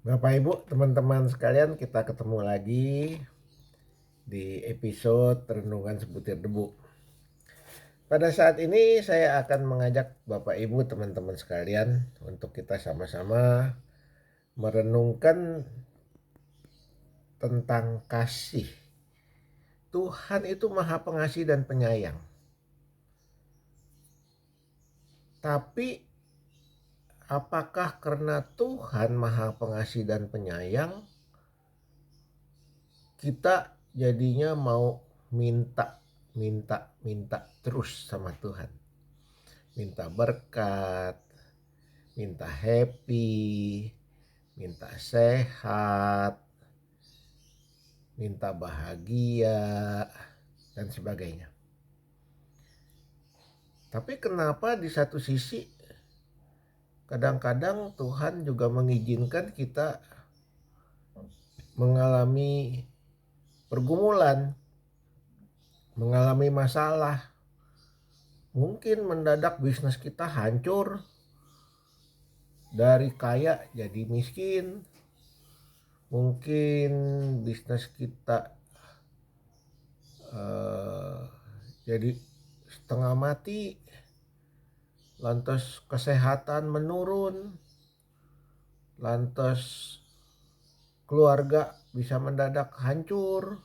Bapak Ibu, teman-teman sekalian, kita ketemu lagi di episode Renungan Sebutir Debu. Pada saat ini saya akan mengajak Bapak Ibu, teman-teman sekalian untuk kita sama-sama merenungkan tentang kasih. Tuhan itu Maha Pengasih dan Penyayang. Tapi apakah karena Tuhan Maha Pengasih dan Penyayang kita jadinya mau minta terus sama Tuhan? Minta berkat, minta happy, minta sehat, minta bahagia, dan sebagainya. Tapi kenapa di satu sisi kadang-kadang Tuhan juga mengizinkan kita mengalami pergumulan, mengalami masalah. Mungkin mendadak bisnis kita hancur, dari kaya jadi miskin. Mungkin bisnis kita jadi setengah mati, lantas kesehatan menurun, lantas keluarga bisa mendadak hancur,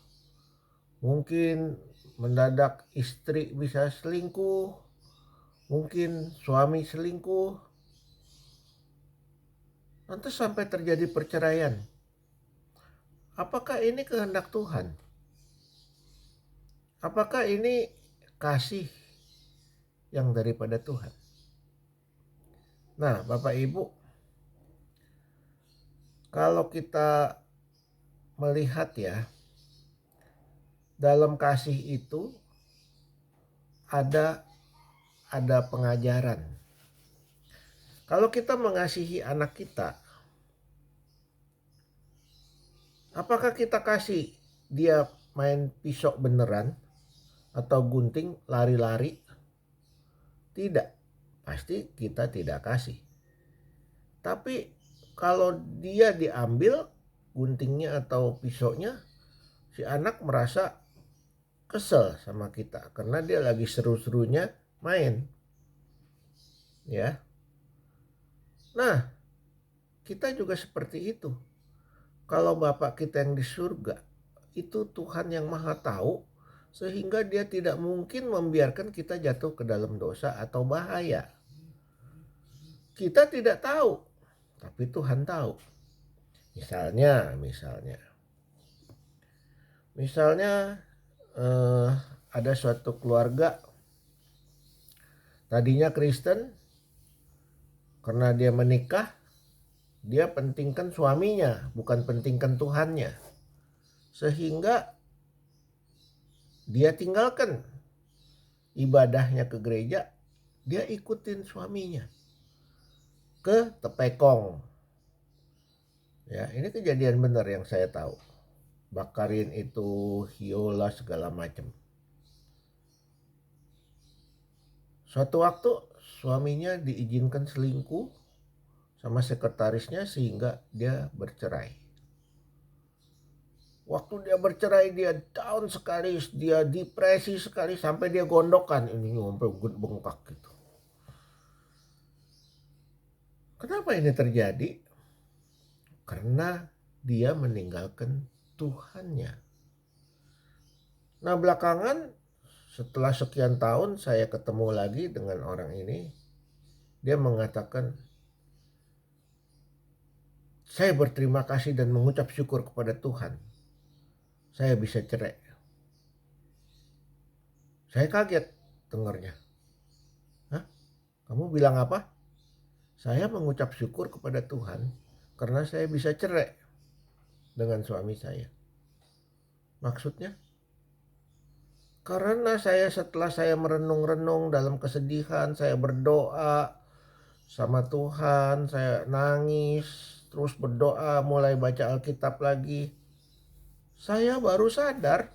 mungkin mendadak istri bisa selingkuh, mungkin suami selingkuh, lantas sampai terjadi perceraian. Apakah ini kehendak Tuhan? Apakah ini kasih yang daripada Tuhan? Nah, Bapak Ibu, kalau kita melihat ya, dalam kasih itu ada pengajaran. Kalau kita mengasihi anak kita, apakah kita kasih dia main pisau beneran atau gunting lari-lari? Tidak, pasti kita tidak kasih. Tapi kalau dia diambil guntingnya atau pisaunya, si anak merasa kesel sama kita karena dia lagi seru-serunya main. Ya. Nah, kita juga seperti itu. Kalau Bapak kita yang di surga, itu Tuhan yang Maha Tahu, sehingga dia tidak mungkin membiarkan kita jatuh ke dalam dosa atau bahaya. Kita tidak tahu, tapi Tuhan tahu. Misalnya ada suatu keluarga tadinya Kristen, karena dia menikah, dia pentingkan suaminya, bukan pentingkan Tuhannya. Sehingga dia tinggalkan ibadahnya ke gereja, dia ikutin suaminya ke tepekong. Ya, ini kejadian benar yang saya tahu. Bakarin itu hiola segala macam. Suatu waktu suaminya diizinkan selingkuh sama sekretarisnya sehingga dia bercerai. Waktu dia bercerai dia down sekali, dia depresi sekali sampai dia gondokan, ini sampai bengkak gitu. Kenapa ini terjadi? Karena dia meninggalkan Tuhannya. Nah, belakangan setelah sekian tahun saya ketemu lagi dengan orang ini. Dia mengatakan, saya berterima kasih dan mengucap syukur kepada Tuhan. Saya bisa cerai. Saya kaget dengarnya. Hah? Kamu bilang apa? Saya mengucap syukur kepada Tuhan karena saya bisa cerai dengan suami saya. Maksudnya? Karena setelah saya merenung-renung dalam kesedihan, saya berdoa sama Tuhan, saya nangis, terus berdoa, mulai baca Alkitab lagi. Saya baru sadar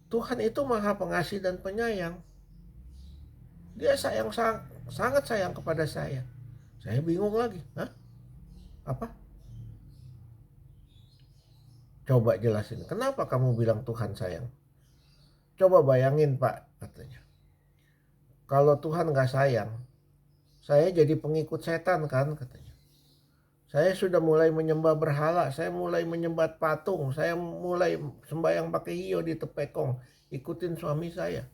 Tuhan itu Maha Pengasih dan Penyayang. Dia sangat sayang kepada saya. Saya bingung lagi. Hah? Apa? Coba jelasin, kenapa kamu bilang Tuhan sayang? Coba bayangin Pak, katanya. Kalau Tuhan gak sayang, saya jadi pengikut setan kan, katanya. Saya sudah mulai menyembah berhala, saya mulai menyembah patung, saya mulai sembahyang pakai hio di Tepekong, ikutin suami saya.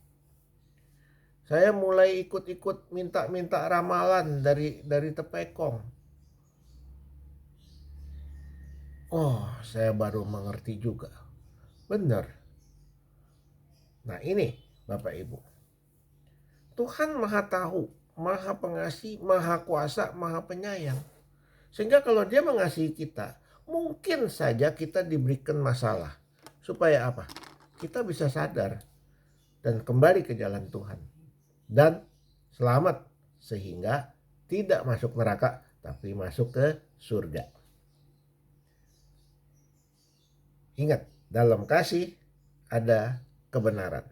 Saya mulai ikut-ikut minta-minta ramalan dari Tepekong. Oh, saya baru mengerti juga. Benar. Nah ini Bapak Ibu. Tuhan maha tahu, maha pengasih, maha kuasa, maha penyayang. Sehingga kalau dia mengasihi kita, mungkin saja kita diberikan masalah. Supaya apa? Kita bisa sadar dan kembali ke jalan Tuhan. Dan selamat sehingga tidak masuk neraka tapi masuk ke surga. Ingat, dalam kasih ada kebenaran.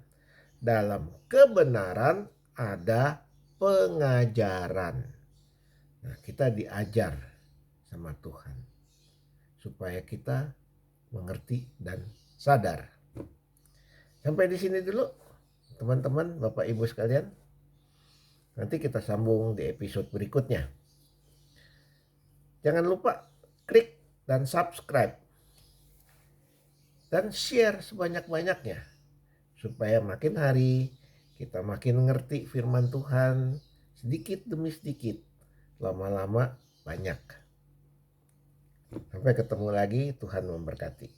Dalam kebenaran ada pengajaran. Nah, kita diajar sama Tuhan supaya kita mengerti dan sadar. Sampai di sini dulu, teman-teman, Bapak Ibu sekalian. Nanti kita sambung di episode berikutnya. Jangan lupa klik dan subscribe dan share sebanyak-banyaknya supaya makin hari kita makin ngerti firman Tuhan sedikit demi sedikit, lama-lama banyak. Sampai ketemu lagi, Tuhan memberkati.